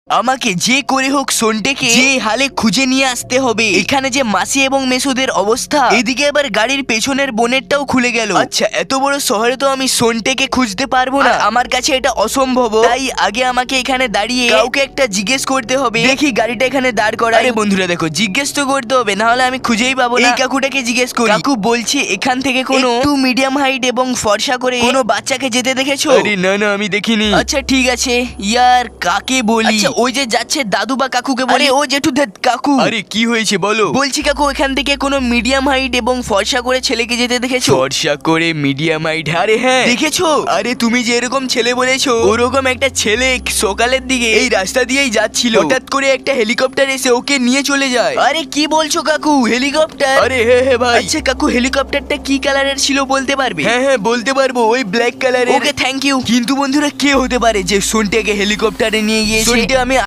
আমাকে যে করে হোক সোনটেকে যে হালে খুঁজে নিয়ে আসতে হবে। এখানে যে মাসি এবং মেসোদের অবস্থা, এদিকে আবার গাড়ির পেছনের বোনেটটাও খুলে গেল। আচ্ছা, এত বড় শহরে তো আমি সোনটেকে খুঁজতে পারবো না, আমার কাছে এটা অসম্ভব। তাই আগে আমাকে এখানে দাঁড়িয়ে কাউকে একটা জিজ্ঞেস করতে হবে। দেখি গাড়িটা এখানে দাঁড় করা। আরে বন্ধুরা দেখো, জিজ্ঞেস তো করতে হবে, না হলে আমি খুঁজেই পাবো না। এই কাকুটাকে জিজ্ঞেস করি। কাকু বলছি এখান থেকে কোনো একটু মিডিয়াম হাইট এবং ফর্সা করে কোনো বাচ্চাকে যেতে দেখেছো? আরে না না, আমি দেখিনি। আচ্ছা ঠিক আছে, ইয়ার কাকে বলি? আচ্ছা ওই যে যাচ্ছে দাদু বা কাকুকে বলি। ও জেঠু কাকু, আরে কি হয়েছে বলো। বলছি কাকু এখান থেকে কোনো মিডিয়াম হাইট এবং ফর্সা করে ছেলেকে যেতে দেখেছো? ফর্সা করে মিডিয়াম হাইট? আরে হ্যাঁ দেখেছো? আরে তুমি যে এরকম ছেলে বলেছো, ওরকম একটা ছেলে সকালের দিকে এই রাস্তা দিয়েই যাচ্ছিল, হঠাৎ করে একটা হেলিকপ্টার এসে ওকে নিয়ে চলে যায়। আরে কি বলছো কাকু, হেলিকপ্টার? আরে হ্যাঁ হ্যাঁ ভাই। আচ্ছা কাকু, হেলিকপ্টারটা কি কালারের ছিল বলতে পারবে? হ্যাঁ হ্যাঁ বলতে পারবো, ওই ব্ল্যাক কালারের। Okay thank you. কিন্তু বন্ধুরা কে হতে পারে যে সোনটাকে হেলিকপ্টারে নিয়ে গিয়েছে? সোনটা আমি